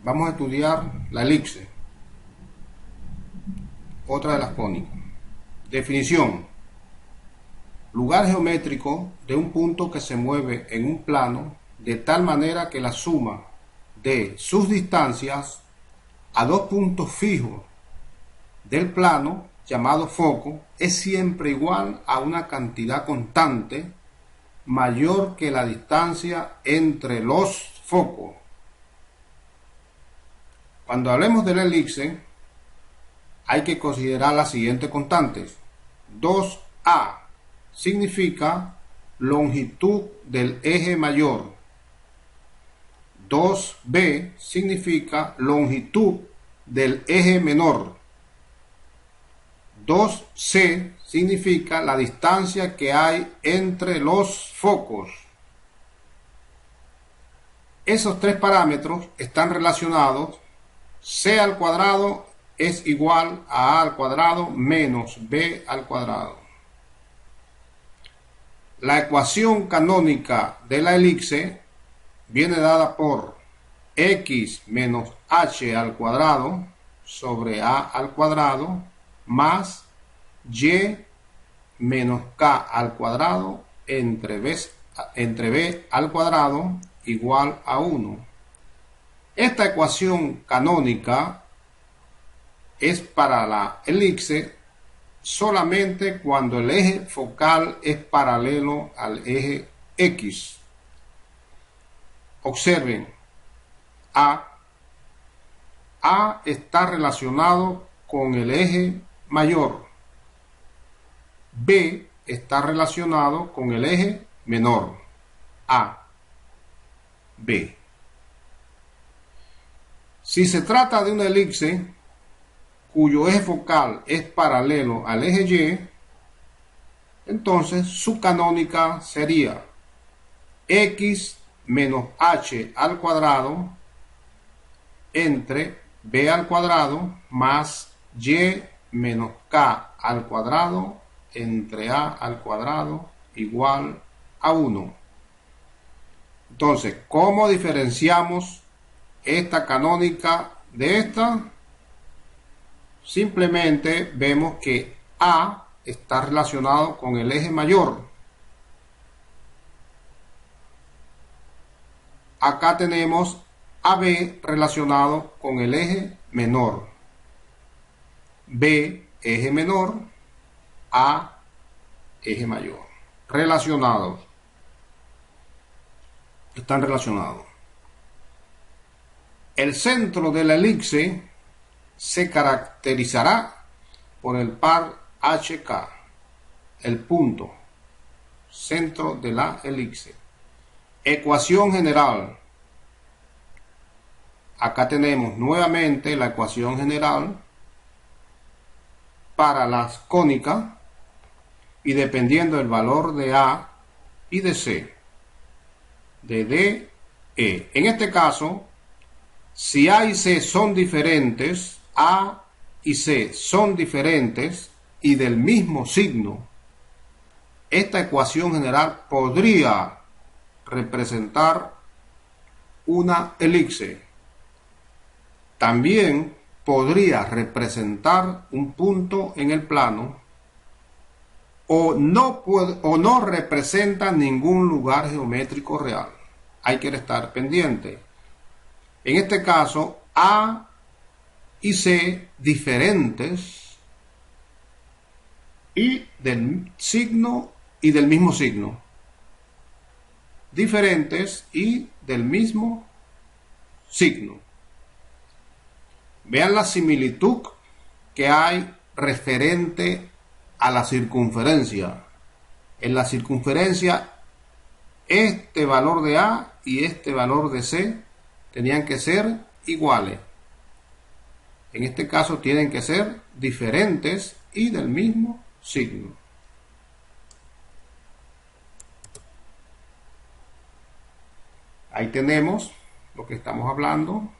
Vamos a estudiar la elipse, otra de las cónicas. Definición: lugar geométrico de un punto que se mueve en un plano de tal manera que la suma de sus distancias a dos puntos fijos del plano, llamado foco, es siempre igual a una cantidad constante mayor que la distancia entre los focos. Cuando hablemos de la elipse, hay que considerar las siguientes constantes. 2a significa longitud del eje mayor. 2b significa longitud del eje menor. 2c significa la distancia que hay entre los focos. Esos tres parámetros están relacionados. C al cuadrado es igual a al cuadrado menos b al cuadrado. La ecuación canónica de la elipse viene dada por x menos h al cuadrado sobre a al cuadrado más y menos k al cuadrado entre b al cuadrado igual a 1. Esta ecuación canónica es para la elipse solamente cuando el eje focal es paralelo al eje X. Observen, A está relacionado con el eje mayor. B está relacionado con el eje menor. A, B. Si se trata de una elipse cuyo eje focal es paralelo al eje Y, entonces su canónica sería x menos h al cuadrado entre b al cuadrado más y menos k al cuadrado entre a al cuadrado igual a 1. Entonces, ¿cómo diferenciamos esta canónica de esta? Simplemente vemos que A está relacionado con el eje mayor. Acá tenemos AB relacionado con el eje menor. B, eje menor. A, eje mayor. Relacionados. Están relacionados. El centro de la elipse se caracterizará por el par HK, el punto, centro de la elipse. Ecuación general. Acá tenemos nuevamente la ecuación general para las cónicas y dependiendo del valor de A y de C, de D, E. En este caso, si A y C son diferentes, A y C son diferentes y del mismo signo, esta ecuación general podría representar una elipse. También podría representar un punto en el plano o no representa ningún lugar geométrico real. Hay que estar pendiente. En este caso, A y C diferentes y del signo y del mismo signo. Diferentes y del mismo signo. Vean la similitud que hay referente a la circunferencia. En la circunferencia, este valor de A y este valor de C tenían que ser iguales. En este caso tienen que ser diferentes y del mismo signo. Ahí tenemos lo que estamos hablando,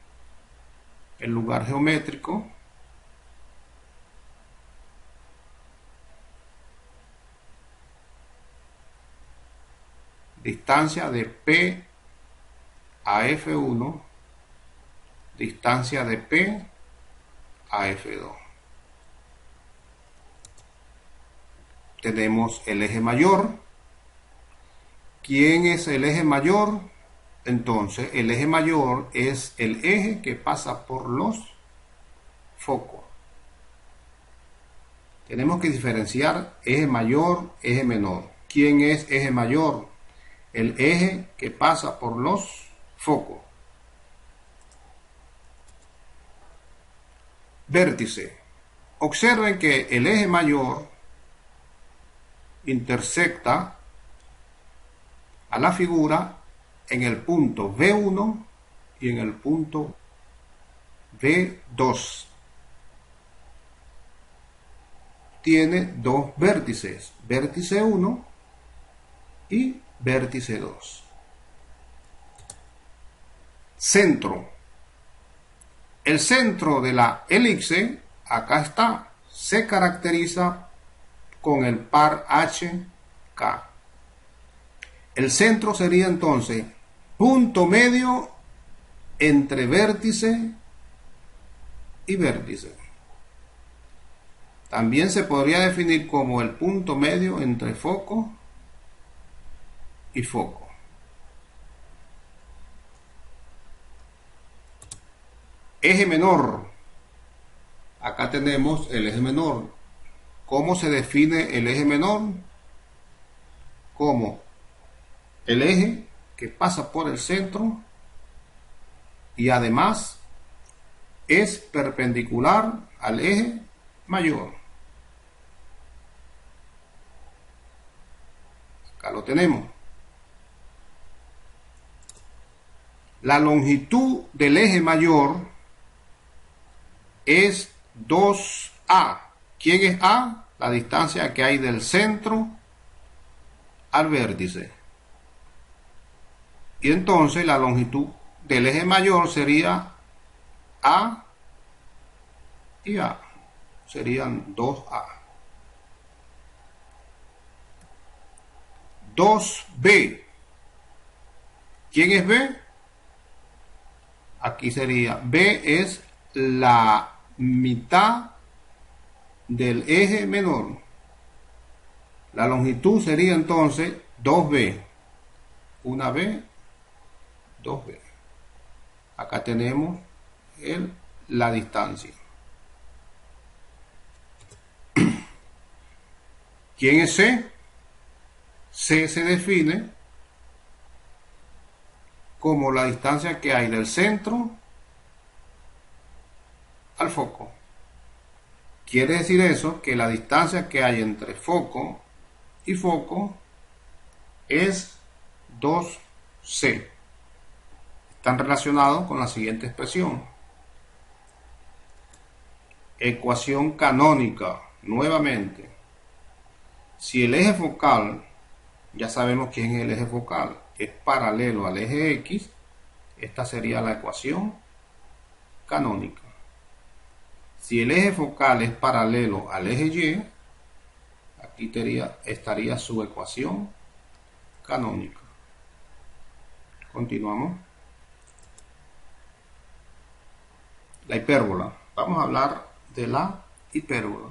el lugar geométrico. Distancia de P a F1 distancia de P a F2. Tenemos el eje mayor. ¿Quién es el eje mayor? Entonces, el eje mayor es el eje que pasa por los focos. Tenemos que diferenciar eje mayor, eje menor. ¿Quién es eje mayor? El eje que pasa por los focos. Vértice. Observen que el eje mayor intersecta a la figura en el punto V1 y en el punto V2. Tiene dos vértices, vértice 1 y vértice 2. Centro. El centro de la elipse, acá está, se caracteriza con el par HK. El centro sería entonces punto medio entre vértice y vértice. También se podría definir como el punto medio entre foco y foco. Eje menor. Acá tenemos el eje menor. ¿Cómo se define el eje menor? Como el eje que pasa por el centro y además es perpendicular al eje mayor. Acá lo tenemos. La longitud del eje mayor es 2A. ¿Quién es A? La distancia que hay del centro al vértice. Y entonces la longitud del eje mayor sería A y A. Serían 2A. 2B. ¿Quién es B? Aquí sería B es la mitad del eje menor. La longitud sería entonces 2B. Una B, 2B. Acá tenemos la distancia. ¿Quién es C? C se define como la distancia que hay del centro al foco. Quiere decir eso que la distancia que hay entre foco y foco es 2C. Están relacionados con la siguiente expresión. Ecuación canónica. Nuevamente, si el eje focal, ya sabemos quién es el eje focal, es paralelo al eje X, esta sería la ecuación canónica. Si el eje focal es paralelo al eje Y, aquí estaría su ecuación canónica. Continuamos. La hipérbola. Vamos a hablar de la hipérbola.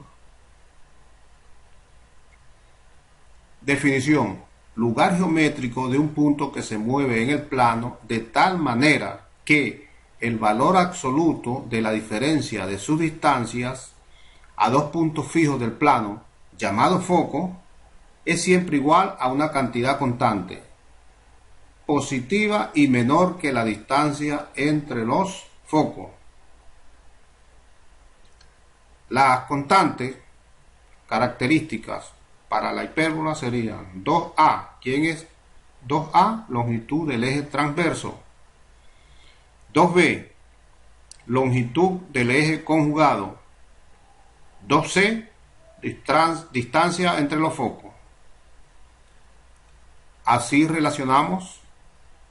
Definición. Lugar geométrico de un punto que se mueve en el plano de tal manera que el valor absoluto de la diferencia de sus distancias a dos puntos fijos del plano, llamado foco, es siempre igual a una cantidad constante, positiva y menor que la distancia entre los focos. Las constantes características para la hipérbola serían 2A. ¿Quién es 2A? Longitud del eje transverso. 2B. Longitud del eje conjugado. 2C. Distancia entre los focos. Así relacionamos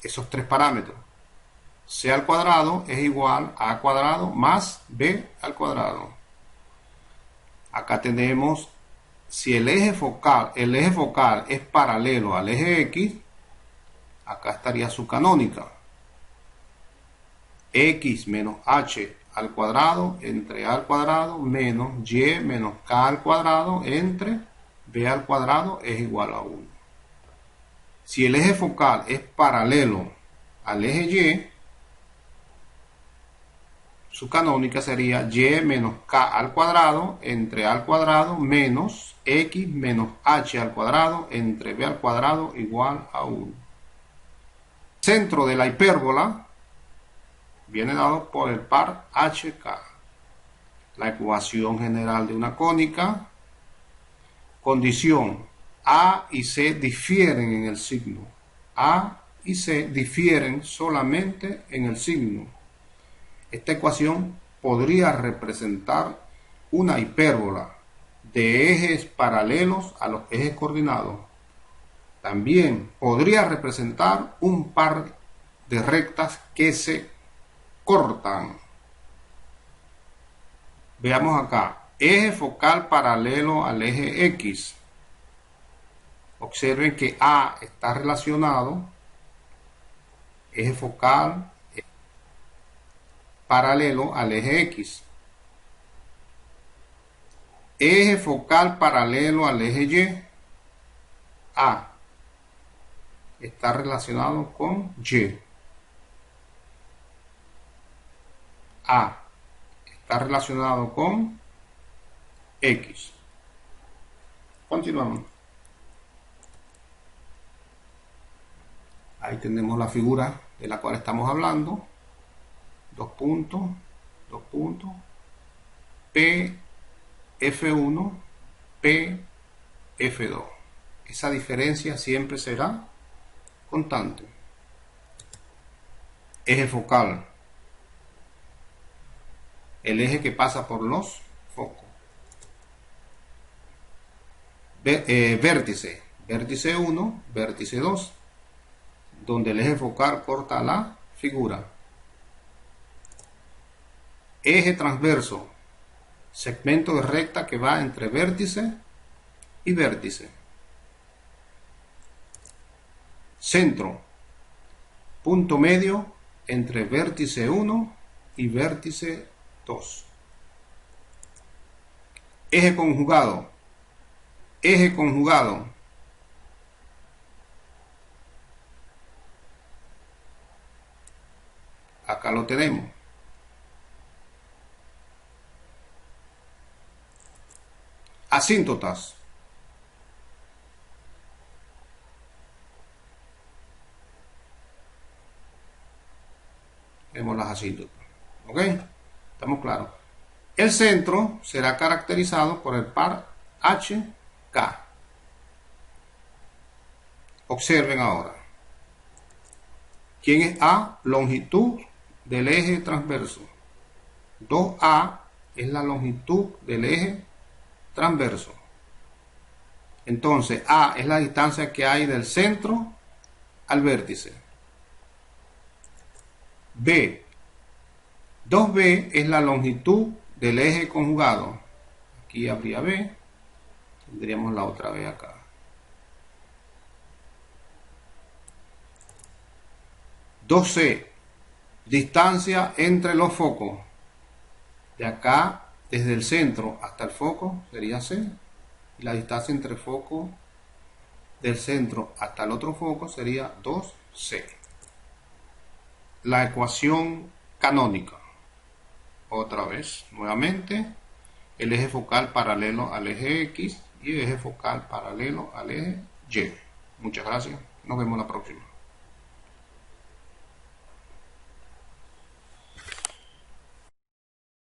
esos tres parámetros. C al cuadrado es igual a A cuadrado más B al cuadrado. Acá tenemos, si el eje focal es paralelo al eje X, acá estaría su canónica. x menos h al cuadrado entre a al cuadrado menos y menos k al cuadrado entre b al cuadrado es igual a 1. Si el eje focal es paralelo al eje y, su canónica sería y menos k al cuadrado entre a al cuadrado menos x menos h al cuadrado entre b al cuadrado igual a 1. Centro de la hipérbola viene dado por el par HK. La ecuación general de una cónica. Condición: A y C difieren en el signo. A y C difieren solamente en el signo. Esta ecuación podría representar una hipérbola de ejes paralelos a los ejes coordinados. También podría representar un par de rectas que se cortan. Veamos acá. Eje focal paralelo al eje X. Observen que A está relacionado, eje focal paralelo al eje X. Eje focal paralelo al eje Y. A está relacionado con Y. A está relacionado con X. Continuamos. Ahí tenemos la figura de la cual estamos hablando. Dos puntos, P, F1, P, F2. Esa diferencia siempre será constante. Eje focal. El eje que pasa por los focos. Vértice. Vértice 1, vértice 2. Donde el eje focal corta la figura. Eje transverso. Segmento de recta que va entre vértice y vértice. Centro. Punto medio entre vértice 1 y vértice 2. Eje conjugado. Eje conjugado. Acá lo tenemos. Asíntotas. Vemos las asíntotas. ¿Ok? ¿Estamos claros? El centro será caracterizado por el par HK. Observen ahora. ¿Quién es A? Longitud del eje transverso. 2A es la longitud del eje transverso. Entonces, A es la distancia que hay del centro al vértice. B. 2B es la longitud del eje conjugado. Aquí habría B. Tendríamos la otra B acá. C. Distancia entre los focos. De acá, desde el centro hasta el foco, sería C. Y la distancia entre el foco del centro hasta el otro foco sería 2C. La ecuación canónica. Otra vez, nuevamente, el eje focal paralelo al eje X y el eje focal paralelo al eje Y. Muchas gracias. Nos vemos la próxima.